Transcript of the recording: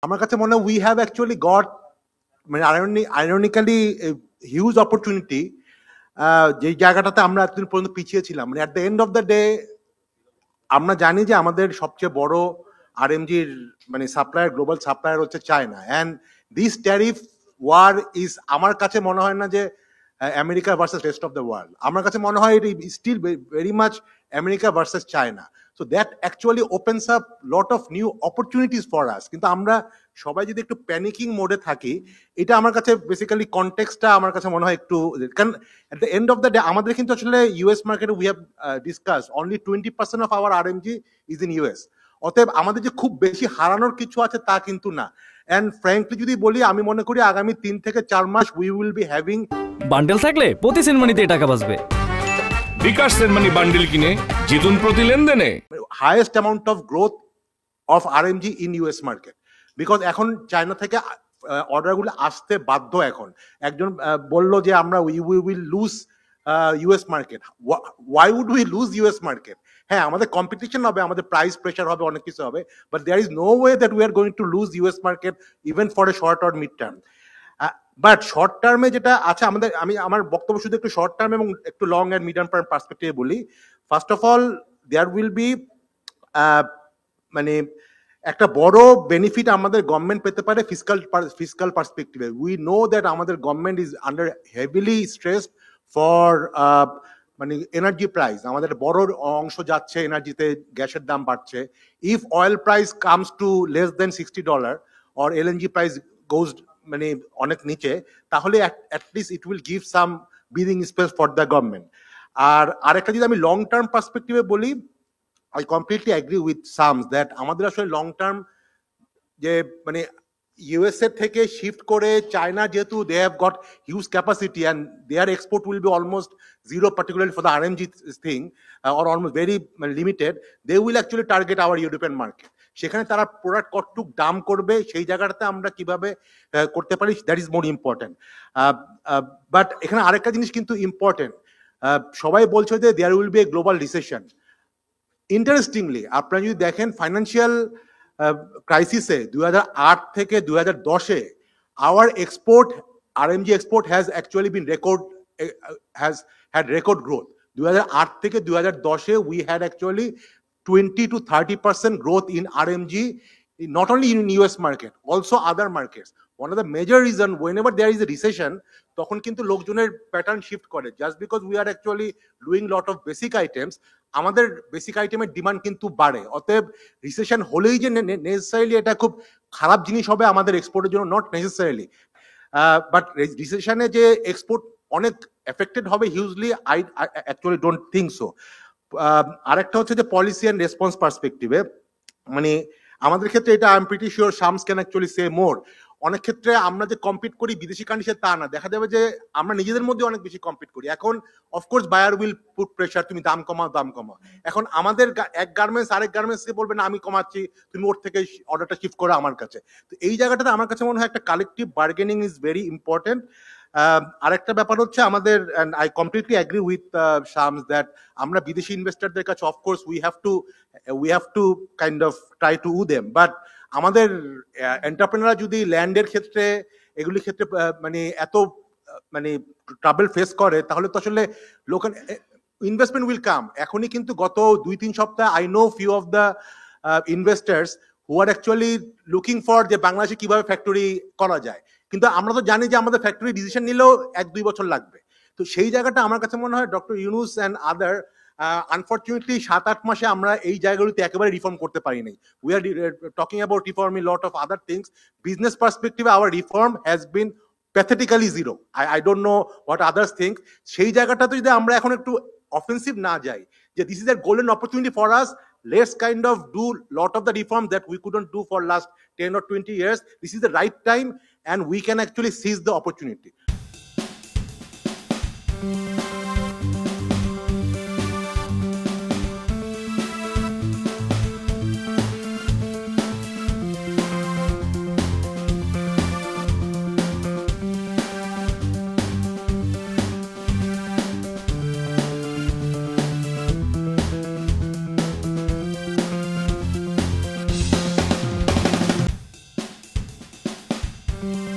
আমার কাছে মনে হয় উই হ্যাভ অ্যাকচুয়ালি গট মানে আইরনিক্যালি হিউজ অপরচুনিটি, যে জায়গাটাতে আমরা এতদিন পর্যন্ত পিছিয়ে ছিলাম। মানে at the end of the day আমরা জানি যে আমাদের সবচেয়ে বড় আরএমজির মানে সাপ্লায়ার, গ্লোবাল সাপ্লায়ার হচ্ছে China. And this tariff war is, আমার কাছে মনে হয় না যে America versus rest of the world. আমার কাছে মনে হয় it still very much America versus China. So that actually opens up lot of new opportunities for us. কিন্তু আমরা সবাই যদি একটু প্যানিকিং মোডে থাকি, এটা আমার কাছে বেসিক্যালি কনটেক্সটটা আমার কাছে মনে হয় একটু, কারণ at the end of the day আমাদের কিন্তু আসলে ইউএস মার্কেটে we have discuss only 20% of our RMG is in US. অতএব আমাদের যে খুব বেশি হারানোর কিছু আছে তা কিন্তু না। এন্ড ফ্র্যাঙ্কলি যদি বলি, আমি মনে করি আগামী 3 থেকে 4 মাস we will be having bundle থাকলে প্রতি সেনমানিতে টাকা বাঁচবে। বিকাশ সেনমানি বান্ডেল কিনে জিতুন প্রতি লেনদেনে। Highest amount of growth of RMG in US market, because এখন চায়না থেকে অর্ডারগুলো আসতে বাধ্য। এখন একজন বলল যে আমরা we will lose US market. Why would we lose US market? হ্যাঁ, আমাদের কম্পিটিশন হবে, আমাদের প্রাইস প্রেশার হবে, অনেক কিছু হবে, but there is no way that we are going to lose US market even for a short or mid term. But short টার্মে যেটা আছে আমাদের, আমি আমার বক্তব্য শুধু একটু শর্ট টার্ম এবং একটু লং অ্যান্ড মিডিয়াম টার্ম পার্সপেক্টিভে বলি। First of all, there will be মানে একটা বড় বেনিফিট আমাদের গভর্নমেন্ট পেতে পারে ফিসকাল পার্সপেক্টিভে। উই নো দ্যাট আমাদের government is under heavily stressed for মানে এনার্জি প্রাইস। আমাদের বড় অংশ যাচ্ছে এনার্জিতে, গ্যাসের দাম বাড়ছে। If oil price comes to less then $60 or LNG price goes মানে অনেক নিচে, তাহলে at least it will give some breathing space for the government. আর আরেকটা যদি আমি লং টার্ম পার্সপেক্টিভে বলি, I completely agree with Sams that আমাদের আসলে লং টার্ম যে মানে ইউএসএ থেকে শিফট করে চায়না, যেহেতু they have got huge capacity and their export will be almost zero, particularly for the RMG thing, or almost very limited. They will actually target our European market. সেখানে তারা product কতটুক দাম করবে, সেই জায়গাটাতে আমরা কিভাবে করতে পারি, that is more important. But এখানে আরেকটা জিনিস কিন্তু ইম্পর্টেন্ট, সবাই বলছে যে there will be a global recession. Interestingly আপনারা যদি দেখেন ফিনান্সিয়াল ক্রাইসিসে 2008 থেকে 2010-এ our export, RMG export has actually been has had record growth. 2008 থেকে 2010-এ we had actually 20 to 30% growth in RMG, not only in US market, also other markets. One of the major reason whenever there is a recession, তখন কিন্তু লোকজনের pattern shift করে। Just because we are actually doing lot of basic items, আমাদের basic আইটেমের demand কিন্তু বাড়ে। অতএব recession হলেই যে নেসেসারিলি এটা খুব খারাপ জিনিস হবে আমাদের এক্সপোর্টের জন্য, নট নেসেসারিলি। বাট রিসেশনে যে এক্সপোর্ট অনেক এফেক্টেড হবে hugely, I actually don't think so. আরেকটা হচ্ছে যে পলিসি অ্যান্ড রেসপন্স পার্সপেক্টিভে, মানে আমাদের ক্ষেত্রে এটা I am pretty sure Shams can actually say more. অনেক ক্ষেত্রে আমরা যে কম্পিট করি বিদেশি কন্ডিশন তা না, দেখা যাবে যে আমরা নিজেদের মধ্যে অনেক বেশি কম্পিট করি। এখন of course buyer will put pressure, তুমি দাম কমাও দাম কমাও। এখন আমাদের এক গার্মেন্টস আরেক গার্মেন্টসকে বলবে না আমি কমাচ্ছি, তুমি ওর থেকে অর্ডারটা শিফট করো আমার কাছে। তো এই জায়গাটাতে আমার কাছে মনে হয় একটা collective bargaining is very important. আরেকটা ব্যাপার হচ্ছে আমাদের, and I completely agree with Shams that আমরা বিদেশি ইনভেস্টরদের কাছে of course we have to kind of try to woo them, but আমাদের এন্টারপ্রেনাররা যদি ল্যান্ডের ক্ষেত্রে এগুলির ক্ষেত্রে মানে এত মানে ট্রাবল ফেস করে, তাহলে তো আসলে লোকাল ইনভেস্টমেন্ট উইল কাম। এখনই কিন্তু গত 2-3 সপ্তাহ I know few of the investors who are actually looking for যে বাংলাদেশে কিভাবে ফ্যাক্টরি করা যায়। কিন্তু আমরা তো জানি যে আমাদের ফ্যাক্টরি ডিসিশন নিলেও 1-2 বছর লাগবে। তো সেই জায়গাটা আমার কাছে মনে হয় doctor Yunus and other unfortunately 7-8 মাসে আমরা এই জায়গাগুলিতে একেবারে রিফর্ম করতে পারি নাই। We are talking about reforming lot of other things. Business পার্সপেক্টিভে our reform has been pathetically zero. I don't know what others think. সেই জায়গাটাতে যদি আমরা এখন একটু অফেন্সিভ না যাই, যে this is a golden opportunity for us, let's kind of do lot of the reforms that we couldn't do for last 10 or 20 years. This is the right time and we can actually seize the opportunity. করুন।